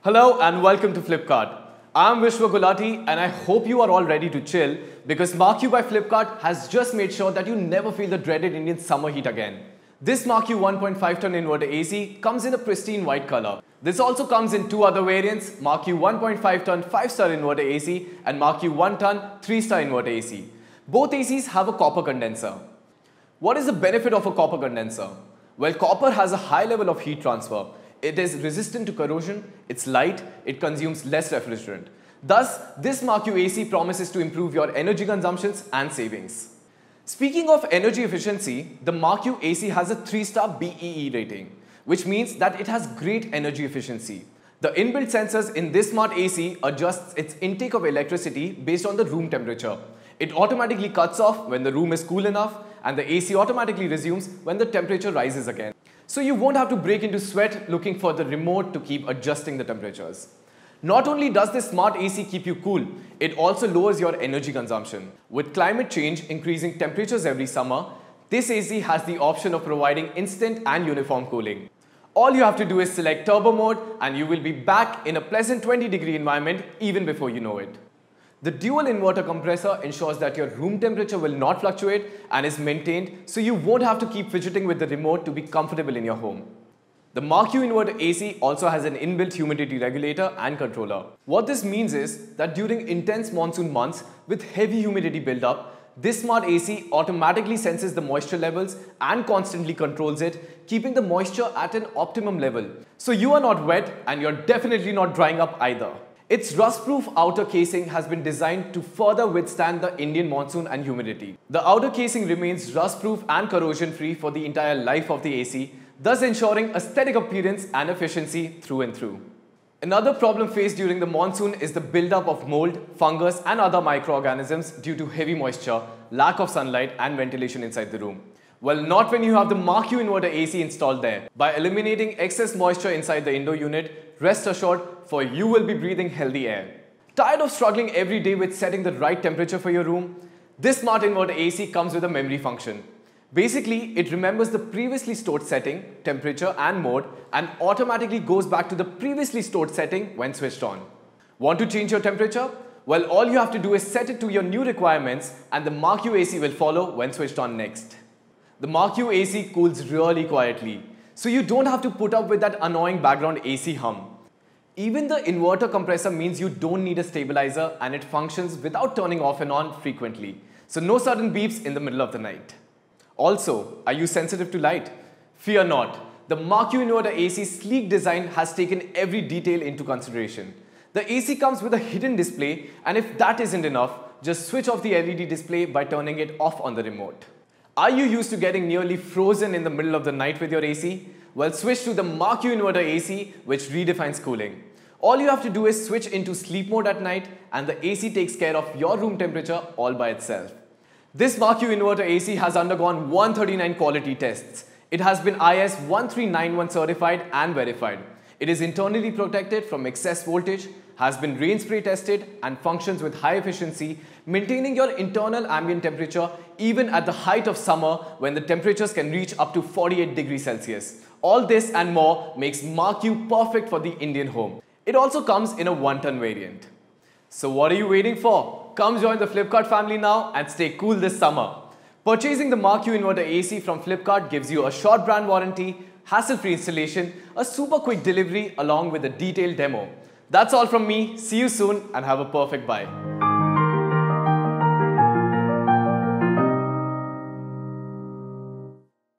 Hello and welcome to Flipkart. I'm Vishwa Gulati and I hope you are all ready to chill because Mark U by Flipkart has just made sure that you never feel the dreaded Indian summer heat again. This Mark U 1.5-ton inverter AC comes in a pristine white color. This also comes in two other variants, Mark U 1.5-ton 5-star inverter AC and Mark U 1-ton 3-star inverter AC. Both ACs have a copper condenser. What is the benefit of a copper condenser? Well, copper has a high level of heat transfer. It is resistant to corrosion, it's light, it consumes less refrigerant. Thus, this Mark U AC promises to improve your energy consumptions and savings. Speaking of energy efficiency, the Mark U AC has a 3-star BEE rating, which means that it has great energy efficiency. The inbuilt sensors in this smart AC adjusts its intake of electricity based on the room temperature. It automatically cuts off when the room is cool enough, and the AC automatically resumes when the temperature rises again. So you won't have to break into sweat looking for the remote to keep adjusting the temperatures. Not only does this smart AC keep you cool, it also lowers your energy consumption. With climate change increasing temperatures every summer, this AC has the option of providing instant and uniform cooling. All you have to do is select turbo mode and you will be back in a pleasant 20-degree environment even before you know it. The dual inverter compressor ensures that your room temperature will not fluctuate and is maintained, so you won't have to keep fidgeting with the remote to be comfortable in your home. The Mark U inverter AC also has an inbuilt humidity regulator and controller. What this means is that during intense monsoon months with heavy humidity buildup, this smart AC automatically senses the moisture levels and constantly controls it, keeping the moisture at an optimum level. So you are not wet and you're definitely not drying up either. Its rust-proof outer casing has been designed to further withstand the Indian monsoon and humidity. The outer casing remains rust-proof and corrosion-free for the entire life of the AC, thus ensuring aesthetic appearance and efficiency through and through. Another problem faced during the monsoon is the buildup of mold, fungus and other microorganisms due to heavy moisture, lack of sunlight and ventilation inside the room. Well, not when you have the Mark U inverter AC installed there. By eliminating excess moisture inside the indoor unit, rest assured, for you will be breathing healthy air. Tired of struggling every day with setting the right temperature for your room? This smart inverter AC comes with a memory function. Basically, it remembers the previously stored setting, temperature and mode and automatically goes back to the previously stored setting when switched on. Want to change your temperature? Well, all you have to do is set it to your new requirements and the Mark U AC will follow when switched on next. The Mark U AC cools really quietly, so you don't have to put up with that annoying background AC hum. Even the inverter compressor means you don't need a stabilizer and it functions without turning off and on frequently, so no sudden beeps in the middle of the night. Also, are you sensitive to light? Fear not. The Mark U inverter AC's sleek design has taken every detail into consideration. The AC comes with a hidden display, and if that isn't enough, just switch off the LED display by turning it off on the remote. Are you used to getting nearly frozen in the middle of the night with your AC? Well, switch to the Mark U inverter AC, which redefines cooling. All you have to do is switch into sleep mode at night and the AC takes care of your room temperature all by itself. This Mark U inverter AC has undergone 139 quality tests. It has been IS 1391 certified and verified. It is internally protected from excess voltage, has been rain spray tested and functions with high efficiency, maintaining your internal ambient temperature even at the height of summer when the temperatures can reach up to 48 degrees Celsius. All this and more makes Mark U perfect for the Indian home. It also comes in a 1-ton variant. So what are you waiting for? Come join the Flipkart family now and stay cool this summer. Purchasing the Mark U inverter AC from Flipkart gives you a short brand warranty, hassle-free installation, a super quick delivery along with a detailed demo. That's all from me. See you soon and have a perfect buy.